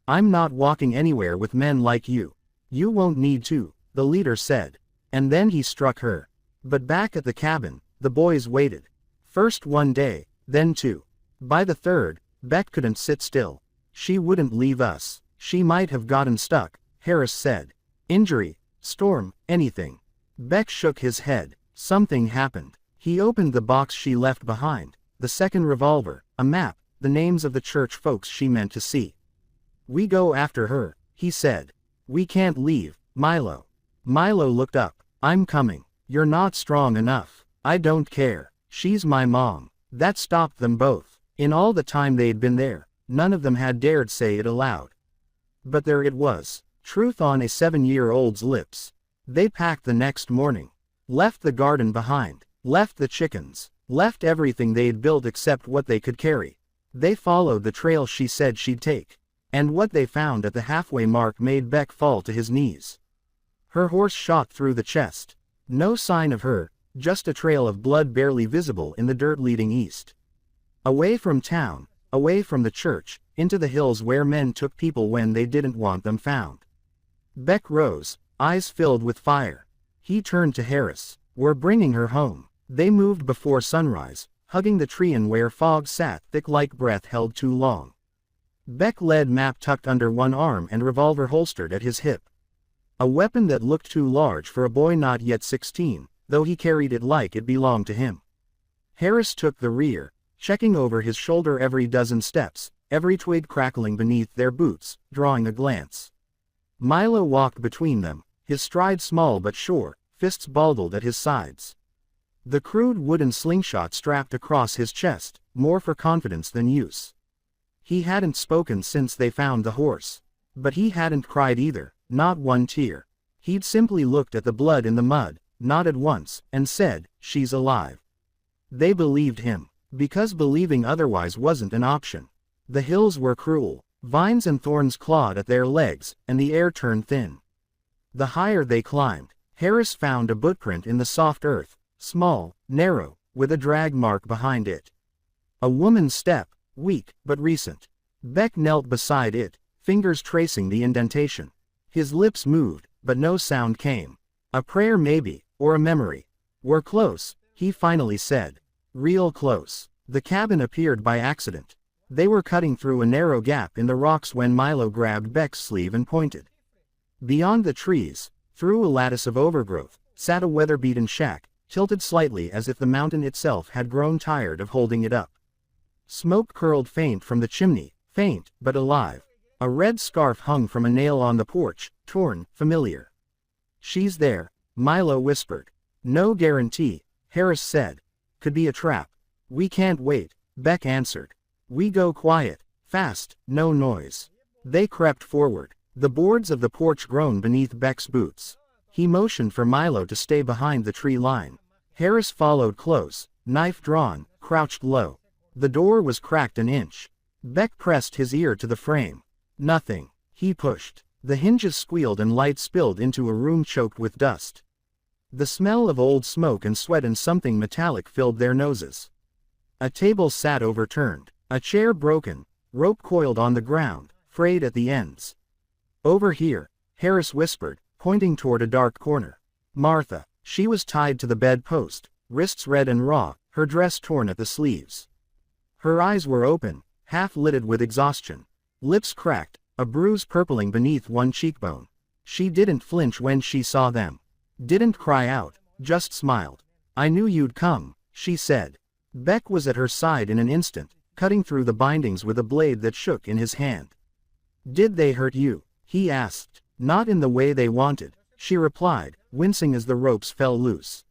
I'm not walking anywhere with men like you." "You won't need to," the leader said. And then he struck her. But back at the cabin, the boys waited. First 1 day, then 2. By the 3rd, Beck couldn't sit still. "She wouldn't leave us. She might have gotten stuck," Harris said. "Injury, storm, anything." Beck shook his head. Something happened. He opened the box she left behind, the second revolver, a map, the names of the church folks she meant to see. "We go after her," he said. "We can't leave, Milo." Milo looked up. "I'm coming." "You're not strong enough." "I don't care. She's my mom." That stopped them both. In all the time they'd been there, none of them had dared say it aloud. But there it was, truth on a 7-year-old's lips. They packed the next morning. Left the garden behind. Left the chickens. Left everything they'd built except what they could carry. They followed the trail she said she'd take. And what they found at the halfway mark made Beck fall to his knees. Her horse shot through the chest. No sign of her, just a trail of blood barely visible in the dirt leading east. Away from town, away from the church, into the hills where men took people when they didn't want them found. Beck rose, eyes filled with fire. He turned to Harris. "We're bringing her home." They moved before sunrise, hugging the tree in where fog sat thick like breath held too long. Beck led map tucked under one arm and revolver holstered at his hip. A weapon that looked too large for a boy not yet 16, though he carried it like it belonged to him. Harris took the rear, checking over his shoulder every dozen steps, every twig crackling beneath their boots, drawing a glance. Milo walked between them, his stride small but sure, fists baldled at his sides. The crude wooden slingshot strapped across his chest, more for confidence than use. He hadn't spoken since they found the horse. But he hadn't cried either, not one tear. He'd simply looked at the blood in the mud, nodded once, and said, "She's alive." They believed him, because believing otherwise wasn't an option. The hills were cruel, vines and thorns clawed at their legs, and the air turned thin. The higher they climbed, Harris found a footprint in the soft earth, small, narrow, with a drag mark behind it. A woman's step, weak but recent. Beck knelt beside it, fingers tracing the indentation. His lips moved, but no sound came. A prayer maybe, or a memory. "We're close," he finally said. "Real close." The cabin appeared by accident. They were cutting through a narrow gap in the rocks when Milo grabbed Beck's sleeve and pointed. Beyond the trees, through a lattice of overgrowth, sat a weather-beaten shack, tilted slightly as if the mountain itself had grown tired of holding it up. Smoke curled faint from the chimney, faint, but alive. A red scarf hung from a nail on the porch, torn, familiar. "She's there," Milo whispered. "No guarantee," Harris said. "Could be a trap." "We can't wait," Beck answered. "We go quiet, fast, no noise." They crept forward. The boards of the porch groaned beneath Beck's boots. He motioned for Milo to stay behind the tree line. Harris followed close, knife drawn, crouched low. The door was cracked an inch. Beck pressed his ear to the frame. Nothing. He pushed. The hinges squealed and light spilled into a room choked with dust. The smell of old smoke and sweat and something metallic filled their noses. A table sat overturned, a chair broken, rope coiled on the ground, frayed at the ends. "Over here," Harris whispered, pointing toward a dark corner. Martha. She was tied to the bedpost, wrists red and raw, her dress torn at the sleeves. Her eyes were open, half-lidded with exhaustion. Lips cracked, a bruise purpling beneath one cheekbone. She didn't flinch when she saw them. Didn't cry out, just smiled. "I knew you'd come," she said. Beck was at her side in an instant, cutting through the bindings with a blade that shook in his hand. "Did they hurt you?" he asked. "Not in the way they wanted," she replied, wincing as the ropes fell loose.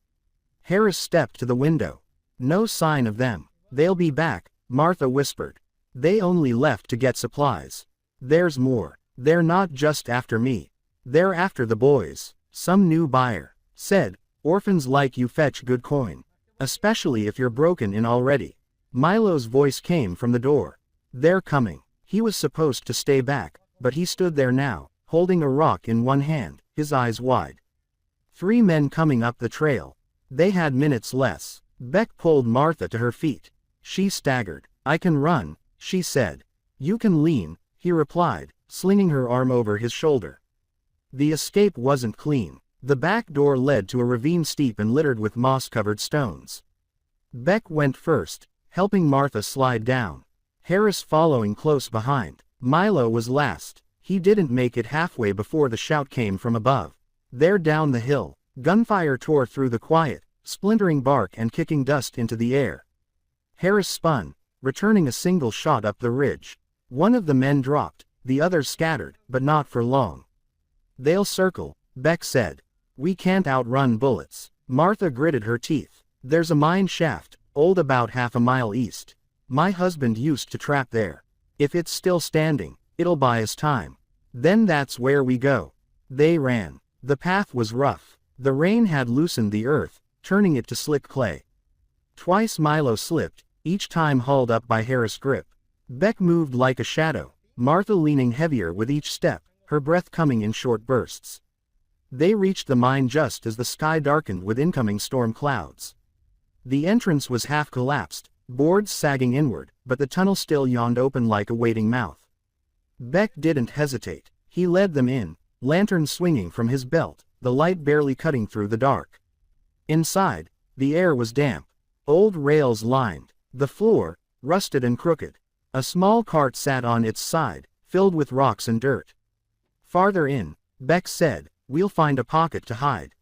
Harris stepped to the window. "No sign of them." "They'll be back," Martha whispered. "They only left to get supplies. There's more. They're not just after me. They're after the boys. Some new buyer said, 'Orphans like you fetch good coin. Especially if you're broken in already.'" Milo's voice came from the door. "They're coming." He was supposed to stay back, but he stood there now, holding a rock in one hand, his eyes wide. 3 men coming up the trail. They had minutes less. Beck pulled Martha to her feet. She staggered. "I can run," she said. "You can lean," he replied, slinging her arm over his shoulder. The escape wasn't clean. The back door led to a ravine steep and littered with moss-covered stones. Beck went first, helping Martha slide down. Harris following close behind. Milo was last. He didn't make it halfway before the shout came from above. "They're down the hill." Gunfire tore through the quiet, splintering bark and kicking dust into the air. Harris spun, returning a single shot up the ridge. One of the men dropped, the others scattered, but not for long. "They'll circle," Beck said. "We can't outrun bullets." Martha gritted her teeth. "There's a mine shaft, old about half a mile east. My husband used to trap there. If it's still standing, it'll buy us time. Then that's where we go." They ran. The path was rough. The rain had loosened the earth, turning it to slick clay. Twice Milo slipped, each time hauled up by Harris' grip. Beck moved like a shadow, Martha leaning heavier with each step, her breath coming in short bursts. They reached the mine just as the sky darkened with incoming storm clouds. The entrance was half collapsed, boards sagging inward, but the tunnel still yawned open like a waiting mouth. Beck didn't hesitate. He led them in, lantern swinging from his belt, the light barely cutting through the dark. Inside, the air was damp. Old rails lined the floor, rusted and crooked. A small cart sat on its side, filled with rocks and dirt. Farther in, Beck said, "We'll find a pocket to hide."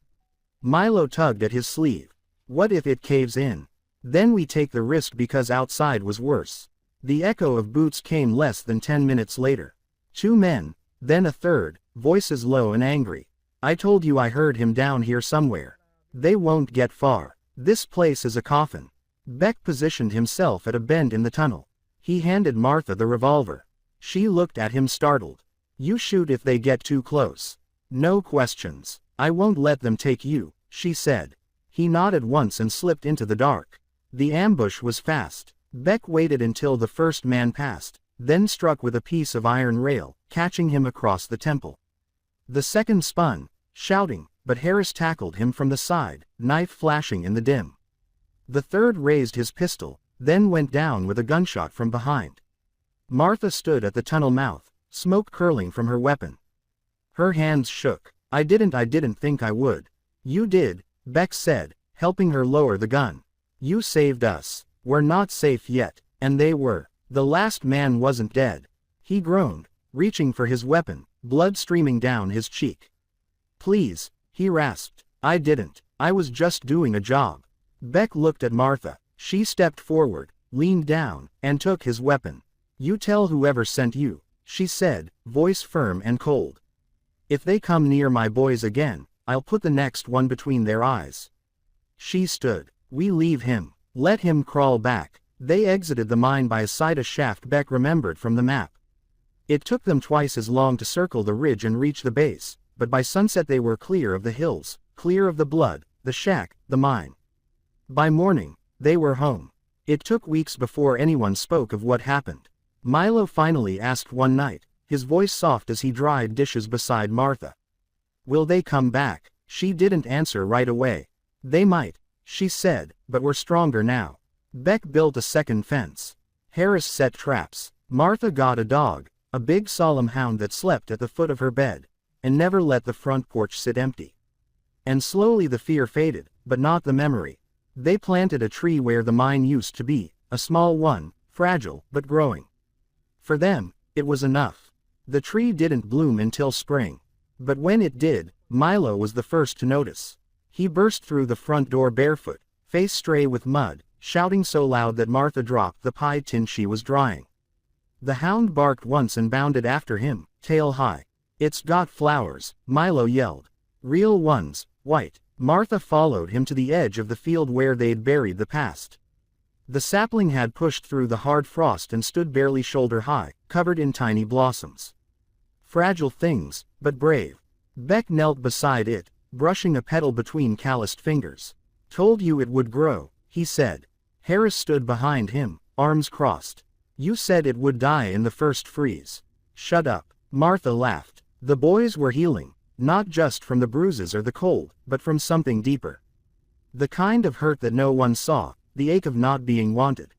Milo tugged at his sleeve. "What if it caves in? Then we take the risk because outside was worse." The echo of boots came less than 10 minutes later. 2 men, then a third, voices low and angry. "I told you I heard him down here somewhere. They won't get far. This place is a coffin." Beck positioned himself at a bend in the tunnel. He handed Martha the revolver. She looked at him startled. "You shoot if they get too close. No questions. I won't let them take you," she said. He nodded once and slipped into the dark. The ambush was fast. Beck waited until the first man passed, then struck with a piece of iron rail, catching him across the temple. The second spun, shouting, but Harris tackled him from the side, knife flashing in the dim. The third raised his pistol, then went down with a gunshot from behind. Martha stood at the tunnel mouth, smoke curling from her weapon. Her hands shook. I didn't think I would." "You did," Beck said, helping her lower the gun. "You saved us. We're not safe yet," and they were. The last man wasn't dead. He groaned, reaching for his weapon, blood streaming down his cheek. "Please," he rasped. I was just doing a job." Beck looked at Martha. She stepped forward, leaned down, and took his weapon. "You tell whoever sent you," she said, voice firm and cold. "If they come near my boys again, I'll put the next one between their eyes." She stood. "We leave him. Let him crawl back." They exited the mine by a side shaft Beck remembered from the map. It took them twice as long to circle the ridge and reach the base, but by sunset they were clear of the hills, clear of the blood, the shack, the mine. By morning, they were home. It took weeks before anyone spoke of what happened. Milo finally asked one night, his voice soft as he dried dishes beside Martha. "Will they come back?" She didn't answer right away. "They might," she said, "but we're stronger now." Beck built a second fence. Harris set traps. Martha got a dog, a big solemn hound that slept at the foot of her bed, and never let the front porch sit empty. And slowly the fear faded, but not the memory. They planted a tree where the mine used to be, a small one, fragile but growing. For them, it was enough. The tree didn't bloom until spring. But when it did, Milo was the first to notice. He burst through the front door barefoot, face stray with mud, shouting so loud that Martha dropped the pie tin she was drying. The hound barked once and bounded after him, tail high. "It's got flowers," Milo yelled. "Real ones, white." Martha followed him to the edge of the field where they'd buried the past. The sapling had pushed through the hard frost and stood barely shoulder high, covered in tiny blossoms. Fragile things, but brave. Beck knelt beside it, brushing a petal between calloused fingers. "Told you it would grow," he said. Harris stood behind him, arms crossed. "You said it would die in the first freeze." "Shut up." Martha laughed. The boys were healing, not just from the bruises or the cold, but from something deeper. The kind of hurt that no one saw, the ache of not being wanted.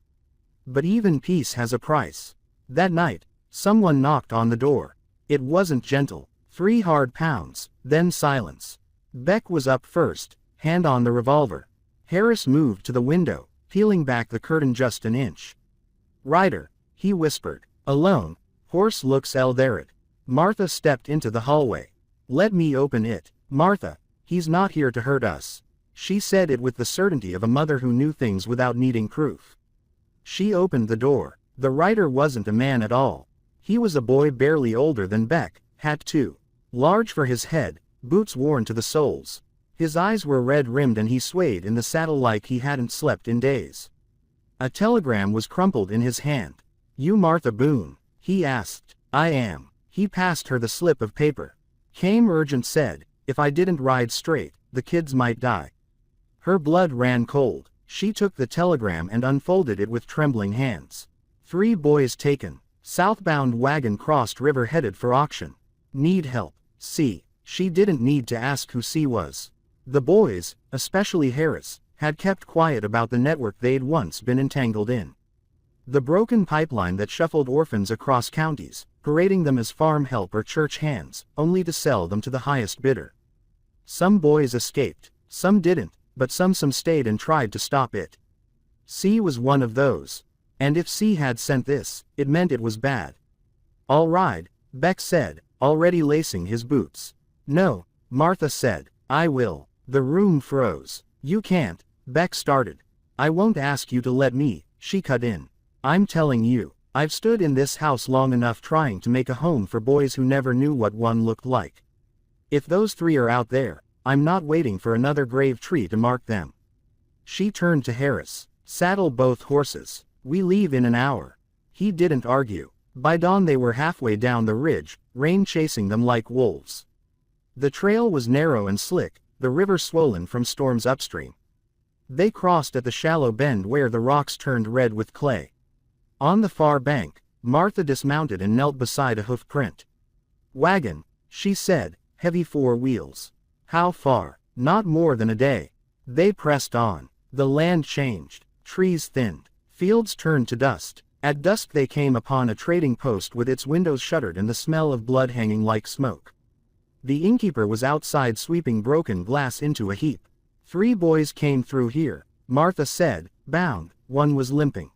But even peace has a price. That night, someone knocked on the door. It wasn't gentle. 3 hard pounds, then silence. Beck was up first, hand on the revolver. Harris moved to the window, peeling back the curtain just an inch. "Ryder," he whispered. "Alone. Horse looks elderad." Martha stepped into the hallway. "Let me open it." "Martha, he's not here to hurt us." She said it with the certainty of a mother who knew things without needing proof. She opened the door. The rider wasn't a man at all. He was a boy barely older than Beck, hat too. Large for his head, boots worn to the soles. His eyes were red-rimmed and he swayed in the saddle like he hadn't slept in days. A telegram was crumpled in his hand. "You Martha Boone?" he asked. "I am." He passed her the slip of paper. Came urgent said, "If I didn't ride straight, the kids might die." Her blood ran cold. She took the telegram and unfolded it with trembling hands. 3 boys taken. Southbound wagon crossed river headed for auction. Need help. C. She didn't need to ask who C was. The boys, especially Harris, had kept quiet about the network they'd once been entangled in. The broken pipeline that shuffled orphans across counties, parading them as farm help or church hands, only to sell them to the highest bidder. Some boys escaped, some didn't, but some stayed and tried to stop it. C was one of those. And if C had sent this, it meant it was bad. All right, Beck said, already lacing his boots. No, Martha said, I will. The room froze. You can't, Beck started. I won't ask you to let me, she cut in. I'm telling you, I've stood in this house long enough trying to make a home for boys who never knew what one looked like. If those three are out there, I'm not waiting for another grave tree to mark them. She turned to Harris. Saddle both horses. We leave in an hour. He didn't argue. By dawn they were halfway down the ridge, rain chasing them like wolves. The trail was narrow and slick, the river swollen from storms upstream. They crossed at the shallow bend where the rocks turned red with clay. On the far bank, Martha dismounted and knelt beside a hoof print. Wagon, she said, heavy 4 wheels. How far? Not more than a day. They pressed on. The land changed. Trees thinned. Fields turned to dust. At dusk they came upon a trading post with its windows shuttered and the smell of blood hanging like smoke. The innkeeper was outside sweeping broken glass into a heap. 3 boys came through here, Martha said, bound. One was limping.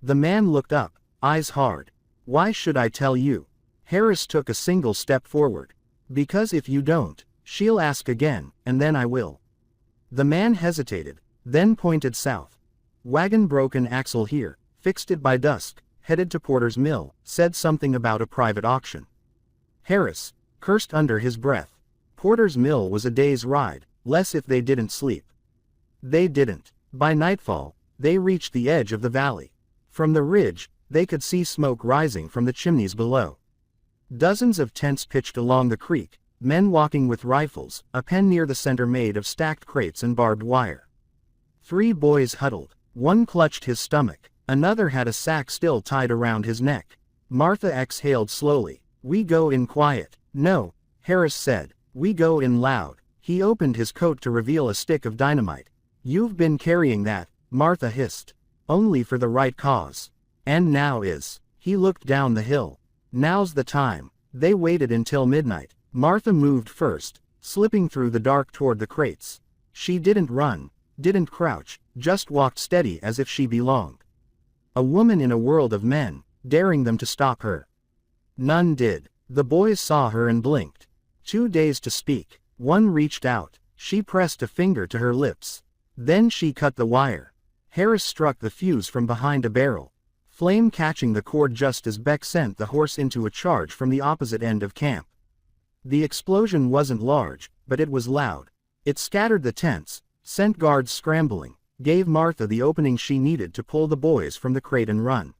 The man looked up, eyes hard. Why should I tell you? Harris took a single step forward. Because if you don't, she'll ask again, and then I will. The man hesitated, then pointed south. Wagon broken axle here, fixed it by dusk, headed to Porter's mill, said something about a private auction. Harris cursed under his breath. Porter's mill was a day's ride, less if they didn't sleep. They didn't. By nightfall, they reached the edge of the valley. From the ridge, they could see smoke rising from the chimneys below. Dozens of tents pitched along the creek, men walking with rifles, a pen near the center made of stacked crates and barbed wire. 3 boys huddled. One clutched his stomach, another had a sack still tied around his neck. Martha exhaled slowly. We go in quiet. No, Harris said. We go in loud. He opened his coat to reveal a stick of dynamite. You've been carrying that, Martha hissed. Only for the right cause. And now is. He looked down the hill. Now's the time. They waited until midnight. Martha moved first, slipping through the dark toward the crates. She didn't run, didn't crouch, just walked steady as if she belonged. A woman in a world of men, daring them to stop her. None did. The boys saw her and blinked. 2 days to speak. One reached out. She pressed a finger to her lips. Then she cut the wire. Harris struck the fuse from behind a barrel, flame catching the cord just as Beck sent the horse into a charge from the opposite end of camp. The explosion wasn't large, but it was loud. It scattered the tents, sent guards scrambling, gave Martha the opening she needed to pull the boys from the crate and run.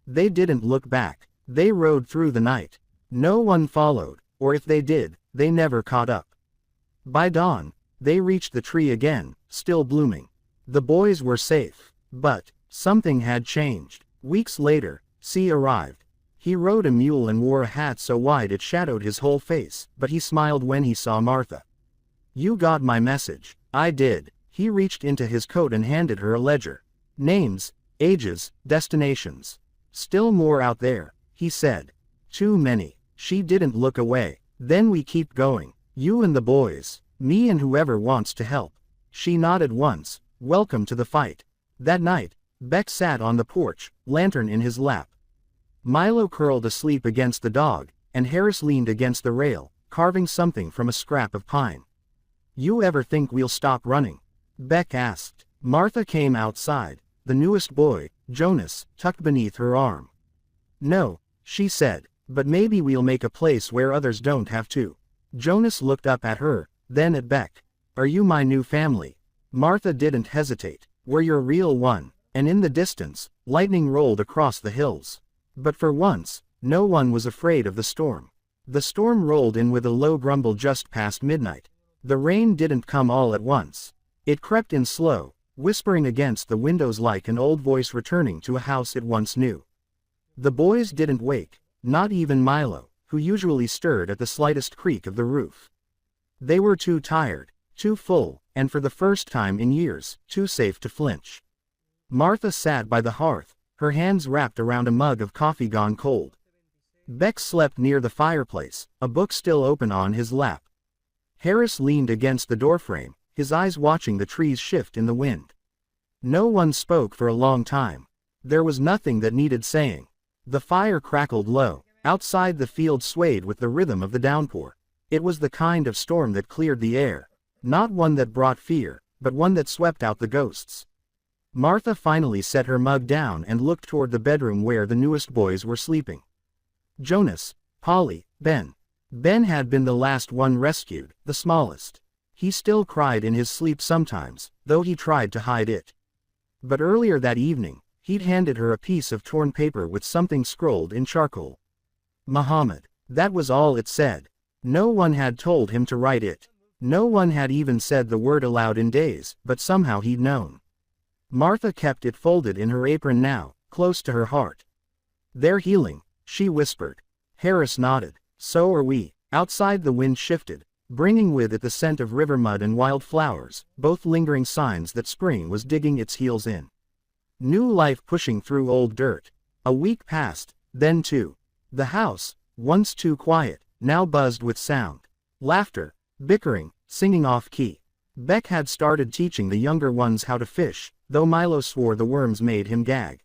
They didn't look back. They rode through the night. No one followed, or if they did, they never caught up. By dawn, they reached the tree again, still blooming. The boys were safe. But something had changed. Weeks later, C arrived. He rode a mule and wore a hat so wide it shadowed his whole face, but he smiled when he saw Martha. You got my message. I did. He reached into his coat and handed her a ledger. Names, ages, destinations. Still more out there, he said. Too many. She didn't look away. Then we keep going. You and the boys. Me and whoever wants to help. She nodded once. Welcome to the fight. That night, Beck sat on the porch, lantern in his lap. Milo curled asleep against the dog, and Harris leaned against the rail, carving something from a scrap of pine. You ever think we'll stop running? Beck asked. Martha came outside, the newest boy, Jonas, tucked beneath her arm. No, she said, but maybe we'll make a place where others don't have to. Jonas looked up at her, then at Beck. Are you my new family? Martha didn't hesitate. We're your real one. And in the distance, lightning rolled across the hills. But for once, no one was afraid of the storm. The storm rolled in with a low grumble just past midnight. The rain didn't come all at once. It crept in slow, whispering against the windows like an old voice returning to a house it once knew. The boys didn't wake, not even Milo, who usually stirred at the slightest creak of the roof. They were too tired, too full, and for the first time in years, too safe to flinch. Martha sat by the hearth, her hands wrapped around a mug of coffee gone cold. Beck slept near the fireplace, a book still open on his lap. Harris leaned against the doorframe, his eyes watching the trees shift in the wind. No one spoke for a long time. There was nothing that needed saying. The fire crackled low. Outside the field swayed with the rhythm of the downpour. It was the kind of storm that cleared the air. Not one that brought fear, but one that swept out the ghosts. Martha finally set her mug down and looked toward the bedroom where the newest boys were sleeping. Jonas, Polly, Ben. Ben had been the last one rescued, the smallest. He still cried in his sleep sometimes, though he tried to hide it. But earlier that evening, he'd handed her a piece of torn paper with something scrolled in charcoal. Muhammad. That was all it said. No one had told him to write it. No one had even said the word aloud in days, but somehow he'd known. Martha kept it folded in her apron now, close to her heart. "They're healing," she whispered. Harris nodded. "So are we." Outside the wind shifted, bringing with it the scent of river mud and wild flowers, both lingering signs that spring was digging its heels in. New life pushing through old dirt. A week passed, then two. The house, once too quiet, now buzzed with sound. Laughter, bickering, singing off-key. Beck had started teaching the younger ones how to fish, though Milo swore the worms made him gag.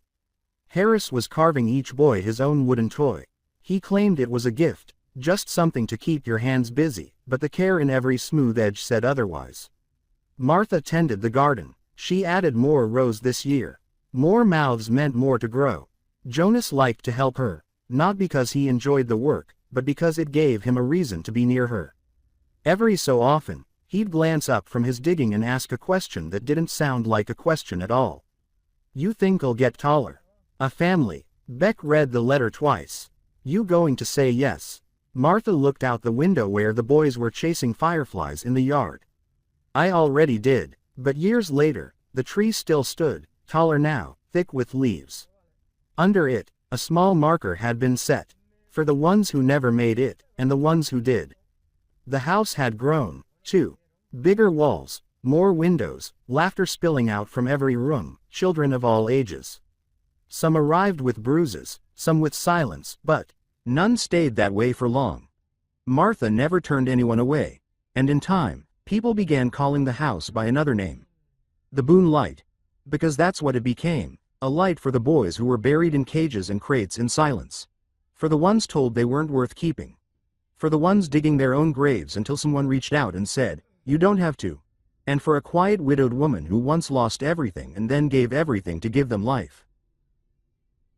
Harris was carving each boy his own wooden toy. He claimed it was a gift, just something to keep your hands busy, but the care in every smooth edge said otherwise. Martha tended the garden. She added more rows this year. More mouths meant more to grow. Jonas liked to help her, not because he enjoyed the work, but because it gave him a reason to be near her. Every so often, he'd glance up from his digging and ask a question that didn't sound like a question at all. "You think I'll get taller?" "A family." Beck read the letter twice. "You going to say yes?" Martha looked out the window where the boys were chasing fireflies in the yard. "I already did." But years later, the tree still stood, taller now, thick with leaves. Under it, a small marker had been set. For the ones who never made it, and the ones who did. The house had grown, too. Bigger walls, more windows, laughter spilling out from every room, children of all ages. Some arrived with bruises, some with silence, but none stayed that way for long. Martha never turned anyone away, and in time, people began calling the house by another name. The Boone Light. Because that's what it became, a light for the boys who were buried in cages and crates in silence. For the ones told they weren't worth keeping. For the ones digging their own graves until someone reached out and said, "You don't have to." And for a quiet widowed woman who once lost everything and then gave everything to give them life.